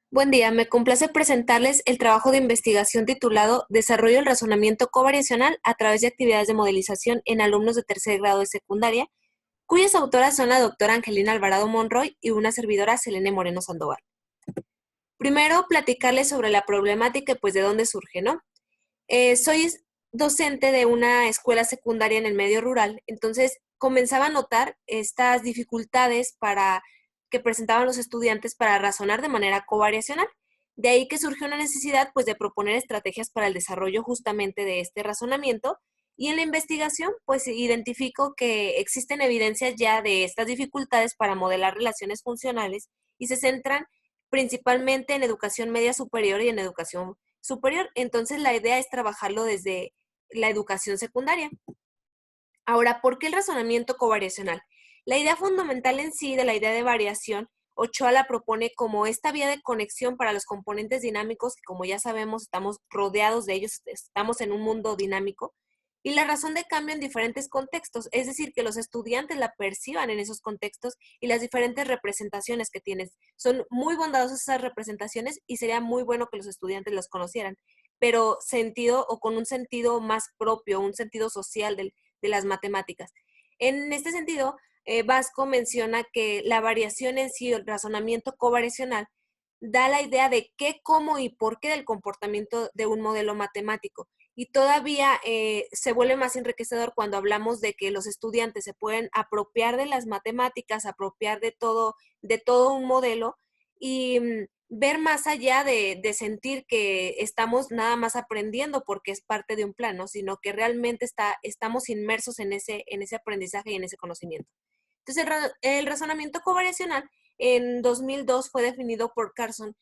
Buen día, me complace presentarles el trabajo de investigación titulado Desarrollo del razonamiento covariacional a través de actividades de modelización en alumnos de tercer grado de secundaria, cuyas autoras son la doctora Angelina Alvarado Monroy y una servidora Selene Moreno Sandoval. Primero, platicarles sobre la problemática y pues de dónde surge, ¿no? Soy docente de una escuela secundaria en el medio rural, entonces comenzaba a notar estas dificultades que presentaban los estudiantes para razonar de manera covariacional. De ahí que surgió una necesidad pues de proponer estrategias para el desarrollo justamente de este razonamiento, y en la investigación pues identifico que existen evidencias ya de estas dificultades para modelar relaciones funcionales y se centran principalmente en educación media superior y en educación superior. Entonces la idea es trabajarlo desde la educación secundaria. Ahora, ¿por qué el razonamiento covariacional? La idea fundamental en sí de la idea de variación, Ochoa la propone como esta vía de conexión para los componentes dinámicos, que como ya sabemos estamos rodeados de ellos, estamos en un mundo dinámico, y la razón de cambio en diferentes contextos, es decir, que los estudiantes la perciban en esos contextos y las diferentes representaciones que tienes. Son muy bondadosas esas representaciones y sería muy bueno que los estudiantes las conocieran, pero sentido o con un sentido más propio, un sentido social de las matemáticas. En este sentido, Vasco menciona que la variación en sí, el razonamiento covariacional, da la idea de qué, cómo y por qué del comportamiento de un modelo matemático. Y todavía se vuelve más enriquecedor cuando hablamos de que los estudiantes se pueden apropiar de las matemáticas, apropiar de todo un modelo y ver más allá de sentir que estamos nada más aprendiendo porque es parte de un plan, ¿no? Sino que realmente estamos inmersos en ese aprendizaje y en ese conocimiento. Entonces, el razonamiento covariacional en 2002 fue definido por Carson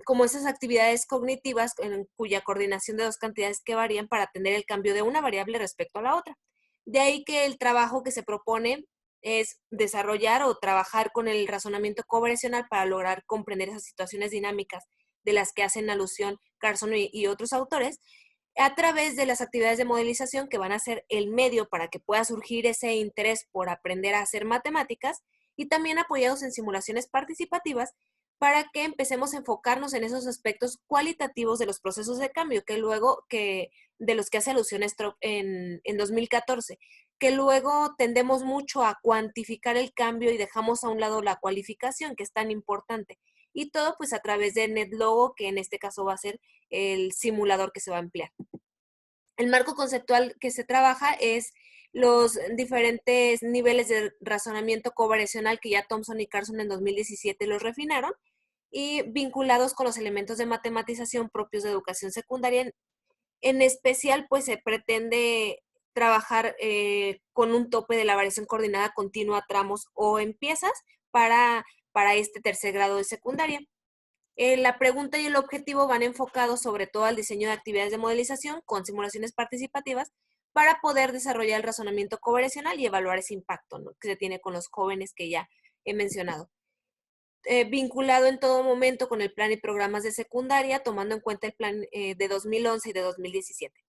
como esas actividades cognitivas en cuya coordinación de dos cantidades que varían para atender el cambio de una variable respecto a la otra. De ahí que el trabajo que se propone es desarrollar o trabajar con el razonamiento covariacional para lograr comprender esas situaciones dinámicas de las que hacen alusión Carson y otros autores, a través de las actividades de modelización que van a ser el medio para que pueda surgir ese interés por aprender a hacer matemáticas, y también apoyados en simulaciones participativas para que empecemos a enfocarnos en esos aspectos cualitativos de los procesos de cambio de los que hace alusión Stroop en 2014, que luego tendemos mucho a cuantificar el cambio y dejamos a un lado la cualificación, que es tan importante. Y todo pues a través de NetLogo, que en este caso va a ser el simulador que se va a emplear. El marco conceptual que se trabaja es los diferentes niveles de razonamiento covariacional que ya Thompson y Carson en 2017 los refinaron, y vinculados con los elementos de matematización propios de educación secundaria. En especial, pues se pretende trabajar con un tope de la variación coordinada continua a tramos o en piezas para, para este tercer grado de secundaria. La pregunta y el objetivo van enfocados sobre todo al diseño de actividades de modelización con simulaciones participativas para poder desarrollar el razonamiento covariacional y evaluar ese impacto, ¿no?, que se tiene con los jóvenes que ya he mencionado. Vinculado en todo momento con el plan y programas de secundaria, tomando en cuenta el plan de 2011 y de 2017.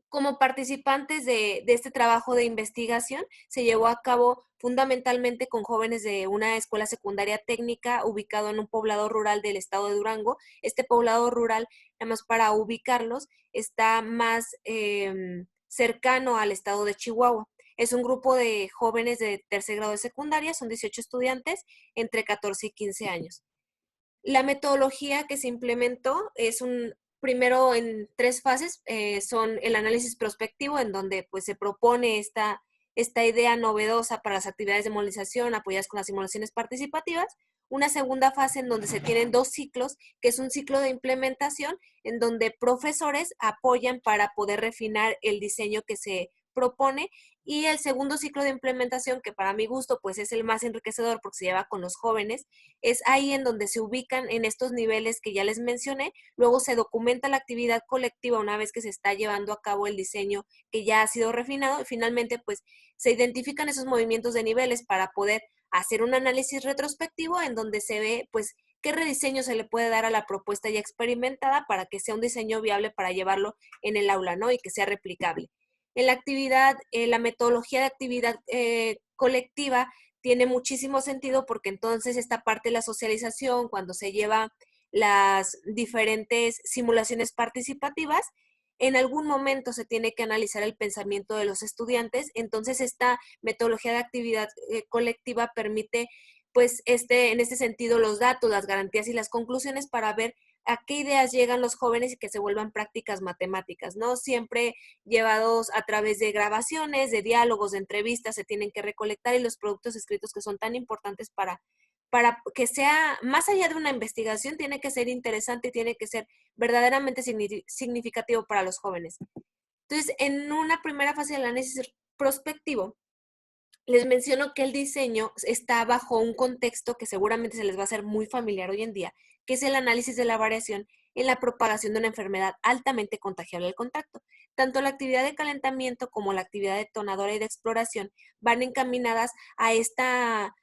Como participantes de este trabajo de investigación, se llevó a cabo fundamentalmente con jóvenes de una escuela secundaria técnica ubicado en un poblado rural del estado de Durango. Este poblado rural, nada más para ubicarlos, está más cercano al estado de Chihuahua. Es un grupo de jóvenes de tercer grado de secundaria, son 18 estudiantes entre 14 y 15 años. La metodología que se implementó es primero en tres fases, son el análisis prospectivo, en donde pues se propone esta idea novedosa para las actividades de modelización apoyadas con las simulaciones participativas. Una segunda fase en donde se tienen dos ciclos, que es un ciclo de implementación, en donde profesores apoyan para poder refinar el diseño que se propone, y el segundo ciclo de implementación, que para mi gusto pues es el más enriquecedor porque se lleva con los jóvenes, es ahí en donde se ubican en estos niveles que ya les mencioné. Luego se documenta la actividad colectiva una vez que se está llevando a cabo el diseño que ya ha sido refinado, y finalmente pues se identifican esos movimientos de niveles para poder hacer un análisis retrospectivo en donde se ve pues qué rediseño se le puede dar a la propuesta ya experimentada para que sea un diseño viable para llevarlo en el aula, ¿no?, y que sea replicable. En la actividad, la metodología de actividad colectiva tiene muchísimo sentido porque entonces esta parte de la socialización, cuando se lleva las diferentes simulaciones participativas, en algún momento se tiene que analizar el pensamiento de los estudiantes, entonces esta metodología de actividad colectiva permite, pues, en este sentido, los datos, las garantías y las conclusiones para ver a qué ideas llegan los jóvenes y que se vuelvan prácticas matemáticas, ¿no? Siempre llevados a través de grabaciones, de diálogos, de entrevistas, se tienen que recolectar y los productos escritos que son tan importantes para que sea, más allá de una investigación, tiene que ser interesante y tiene que ser verdaderamente significativo para los jóvenes. Entonces, en una primera fase del análisis prospectivo, les menciono que el diseño está bajo un contexto que seguramente se les va a hacer muy familiar hoy en día, que es el análisis de la variación en la propagación de una enfermedad altamente contagiable al contacto. Tanto la actividad de calentamiento como la actividad detonadora y de exploración van encaminadas a esta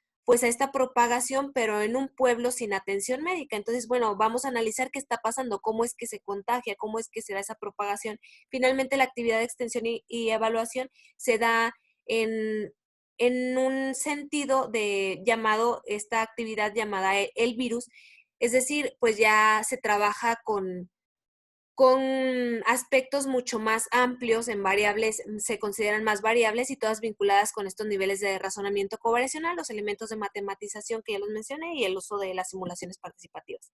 propagación, pero en un pueblo sin atención médica. Entonces, bueno, vamos a analizar qué está pasando, cómo es que se contagia, cómo es que se da esa propagación. Finalmente, la actividad de extensión y evaluación se da en un sentido de llamado, esta actividad llamada el virus, es decir, pues ya se trabaja con aspectos mucho más amplios en variables, se consideran más variables y todas vinculadas con estos niveles de razonamiento covariacional, los elementos de matematización que ya los mencioné y el uso de las simulaciones participativas.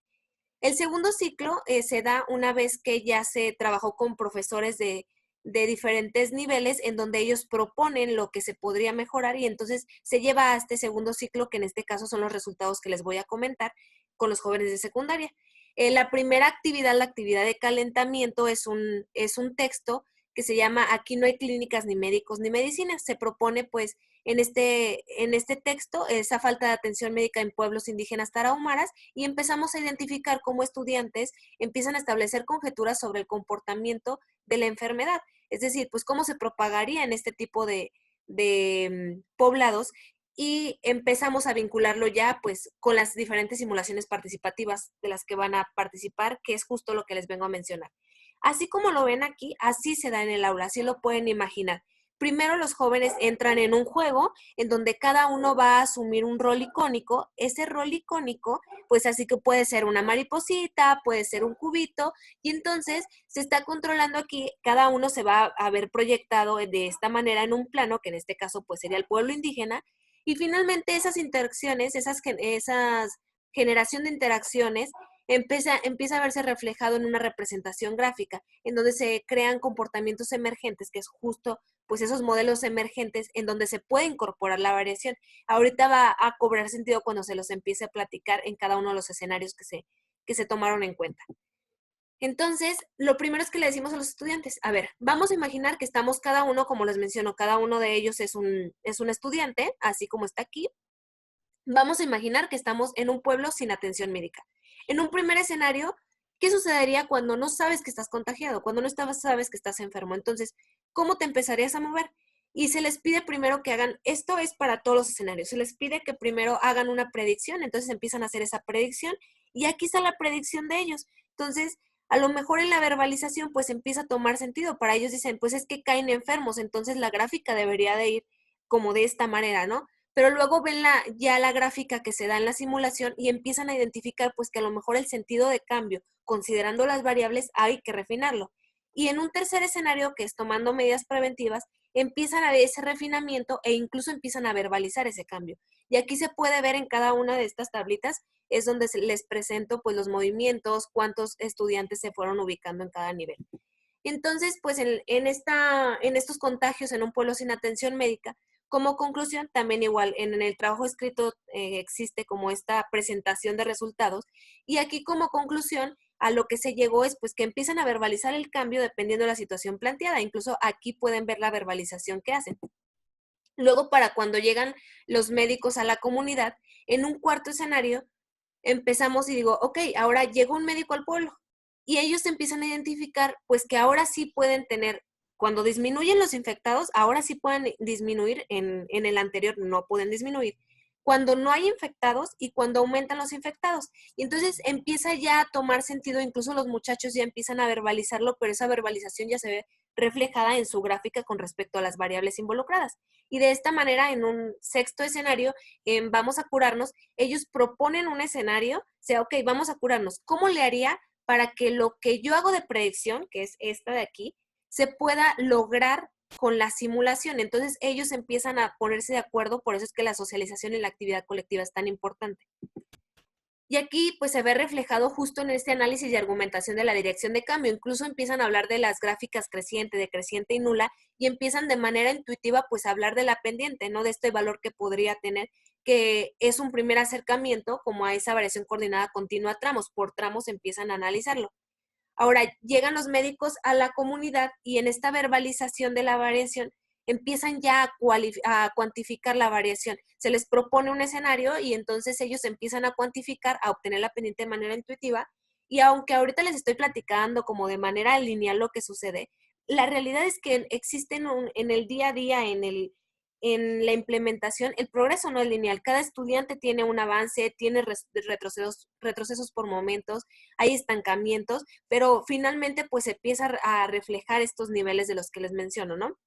El segundo ciclo se da una vez que ya se trabajó con profesores de diferentes niveles en donde ellos proponen lo que se podría mejorar y entonces se lleva a este segundo ciclo, que en este caso son los resultados que les voy a comentar con los jóvenes de secundaria. La primera actividad, la actividad de calentamiento, es un texto que se llama Aquí no hay clínicas ni médicos ni medicinas. Se propone pues en este texto esa falta de atención médica en pueblos indígenas tarahumaras y empezamos a identificar cómo estudiantes empiezan a establecer conjeturas sobre el comportamiento de la enfermedad, es decir, pues cómo se propagaría en este tipo de poblados y empezamos a vincularlo ya pues con las diferentes simulaciones participativas de las que van a participar, que es justo lo que les vengo a mencionar. Así como lo ven aquí, así se da en el aula, así lo pueden imaginar. Primero los jóvenes entran en un juego en donde cada uno va a asumir un rol icónico. Ese rol icónico, pues así que puede ser una mariposita, puede ser un cubito, y entonces se está controlando aquí, cada uno se va a ver proyectado de esta manera en un plano, que en este caso pues sería el pueblo indígena, y finalmente esas interacciones, esas generación de interacciones, empieza a verse reflejado en una representación gráfica, en donde se crean comportamientos emergentes, que es justo pues esos modelos emergentes en donde se puede incorporar la variación. Ahorita va a cobrar sentido cuando se los empiece a platicar en cada uno de los escenarios que se tomaron en cuenta. Entonces, lo primero es que le decimos a los estudiantes, a ver, vamos a imaginar que estamos cada uno, como les menciono, cada uno de ellos es un estudiante, así como está aquí. Vamos a imaginar que estamos en un pueblo sin atención médica. En un primer escenario, ¿qué sucedería cuando no sabes que estás contagiado, cuando no sabes que estás enfermo? Entonces, ¿cómo te empezarías a mover? Y se les pide primero que hagan, esto es para todos los escenarios, se les pide que primero hagan una predicción, entonces empiezan a hacer esa predicción y aquí está la predicción de ellos. Entonces, a lo mejor en la verbalización pues empieza a tomar sentido. Para ellos dicen, pues es que caen enfermos, entonces la gráfica debería de ir como de esta manera, ¿no? Pero luego ven ya la gráfica que se da en la simulación y empiezan a identificar pues que a lo mejor el sentido de cambio, considerando las variables, hay que refinarlo. Y en un tercer escenario, que es tomando medidas preventivas, empiezan a ver ese refinamiento e incluso empiezan a verbalizar ese cambio. Y aquí se puede ver en cada una de estas tablitas, es donde les presento pues los movimientos, cuántos estudiantes se fueron ubicando en cada nivel. Entonces, pues en estos contagios en un pueblo sin atención médica, como conclusión, también igual en el trabajo escrito existe como esta presentación de resultados y aquí como conclusión a lo que se llegó es pues que empiezan a verbalizar el cambio dependiendo de la situación planteada. Incluso aquí pueden ver la verbalización que hacen. Luego, para cuando llegan los médicos a la comunidad, en un cuarto escenario, empezamos y digo, ok, ahora llegó un médico al pueblo y ellos empiezan a identificar pues que ahora sí pueden tener, cuando disminuyen los infectados, ahora sí pueden disminuir, en el anterior no pueden disminuir, cuando no hay infectados y cuando aumentan los infectados. Y entonces empieza ya a tomar sentido, incluso los muchachos ya empiezan a verbalizarlo, pero esa verbalización ya se ve reflejada en su gráfica con respecto a las variables involucradas. Y de esta manera, en un sexto escenario, vamos a curarnos, ellos proponen un escenario, o sea, ok, vamos a curarnos, ¿cómo le haría para que lo que yo hago de predicción, que es esta de aquí, se pueda lograr con la simulación? Entonces ellos empiezan a ponerse de acuerdo, por eso es que la socialización y la actividad colectiva es tan importante. Y aquí pues se ve reflejado justo en este análisis y argumentación de la dirección de cambio. Incluso empiezan a hablar de las gráficas creciente, decreciente y nula, y empiezan de manera intuitiva pues a hablar de la pendiente, ¿no? De este valor que podría tener, que es un primer acercamiento como a esa variación coordinada continua a tramos. Por tramos empiezan a analizarlo. Ahora, llegan los médicos a la comunidad y en esta verbalización de la variación empiezan ya a cuantificar la variación. Se les propone un escenario y entonces ellos empiezan a cuantificar, a obtener la pendiente de manera intuitiva. Y aunque ahorita les estoy platicando como de manera lineal lo que sucede, la realidad es que existen en el día a día, en la implementación, el progreso no es lineal. Cada estudiante tiene un avance, tiene retrocesos por momentos, hay estancamientos, pero finalmente pues empieza a reflejar estos niveles de los que les menciono, ¿no?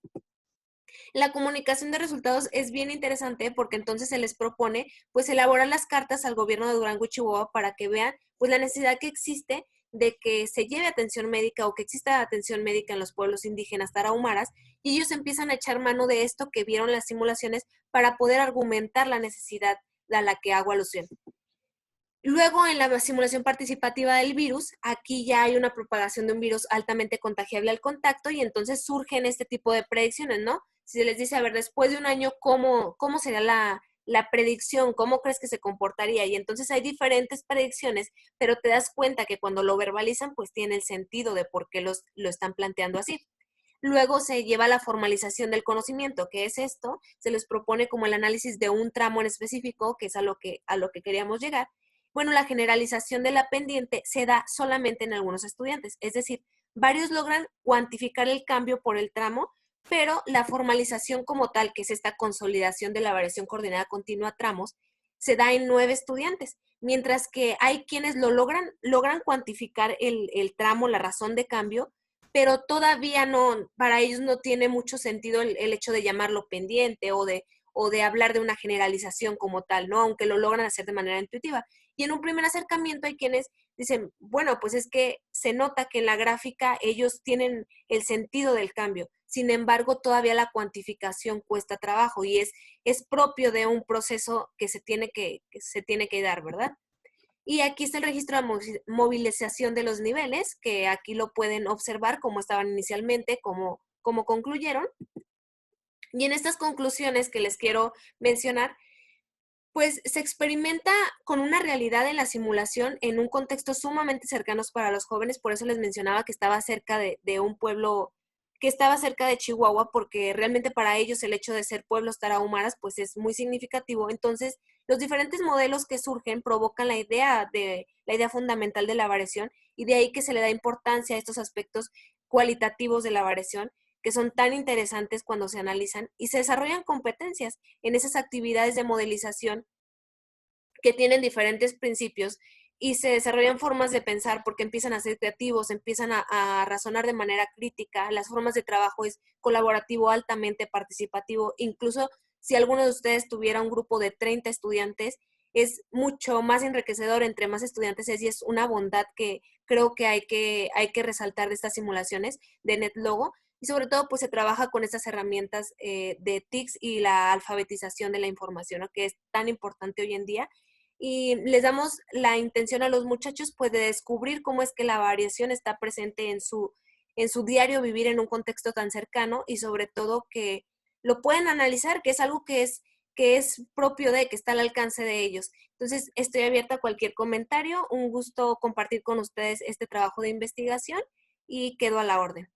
La comunicación de resultados es bien interesante porque entonces se les propone pues elaborar las cartas al gobierno de Durango y Chihuahua para que vean pues la necesidad que existe de que se lleve atención médica o que exista atención médica en los pueblos indígenas tarahumaras, y ellos empiezan a echar mano de esto que vieron las simulaciones para poder argumentar la necesidad a la que hago alusión. Luego, en la simulación participativa del virus, aquí ya hay una propagación de un virus altamente contagiable al contacto y entonces surgen este tipo de predicciones, ¿no? Si se les dice, a ver, después de un año, ¿cómo sería la predicción? ¿Cómo crees que se comportaría? Y entonces hay diferentes predicciones, pero te das cuenta que cuando lo verbalizan, pues tiene el sentido de por qué lo están planteando así. Luego se lleva a la formalización del conocimiento. ¿Qué es esto? Se les propone como el análisis de un tramo en específico, que es a lo que queríamos llegar. Bueno, la generalización de la pendiente se da solamente en algunos estudiantes, es decir, varios logran cuantificar el cambio por el tramo, pero la formalización como tal, que es esta consolidación de la variación coordinada continua a tramos, se da en 9 estudiantes, mientras que hay quienes logran cuantificar el tramo, la razón de cambio, pero todavía no, para ellos no tiene mucho sentido el hecho de llamarlo pendiente o de hablar de una generalización como tal, ¿no? Aunque lo logran hacer de manera intuitiva. Y en un primer acercamiento hay quienes dicen, bueno, pues es que se nota que en la gráfica ellos tienen el sentido del cambio. Sin embargo, todavía la cuantificación cuesta trabajo y es propio de un proceso que se tiene que dar, ¿verdad? Y aquí está el registro de movilización de los niveles, que aquí lo pueden observar cómo estaban inicialmente, cómo concluyeron. Y en estas conclusiones que les quiero mencionar, pues se experimenta con una realidad en la simulación en un contexto sumamente cercano para los jóvenes. Por eso les mencionaba que estaba cerca de un pueblo que estaba cerca de Chihuahua, porque realmente para ellos el hecho de ser pueblos tarahumaras pues es muy significativo. Entonces, los diferentes modelos que surgen provocan la idea fundamental de la variación, y de ahí que se le da importancia a estos aspectos cualitativos de la variación, que son tan interesantes cuando se analizan, y se desarrollan competencias en esas actividades de modelización que tienen diferentes principios y se desarrollan formas de pensar porque empiezan a ser creativos, empiezan a razonar de manera crítica. Las formas de trabajo es colaborativo, altamente participativo. Incluso si alguno de ustedes tuviera un grupo de 30 estudiantes, es mucho más enriquecedor entre más estudiantes es, y es una bondad que creo que hay que resaltar de estas simulaciones de NetLogo. Y sobre todo, pues se trabaja con estas herramientas de TICS y la alfabetización de la información, ¿no? Que es tan importante hoy en día. Y les damos la intención a los muchachos pues de descubrir cómo es que la variación está presente en su diario vivir en un contexto tan cercano, y sobre todo que lo pueden analizar, que es algo que es propio que está al alcance de ellos. Entonces, estoy abierta a cualquier comentario. Un gusto compartir con ustedes este trabajo de investigación y quedo a la orden.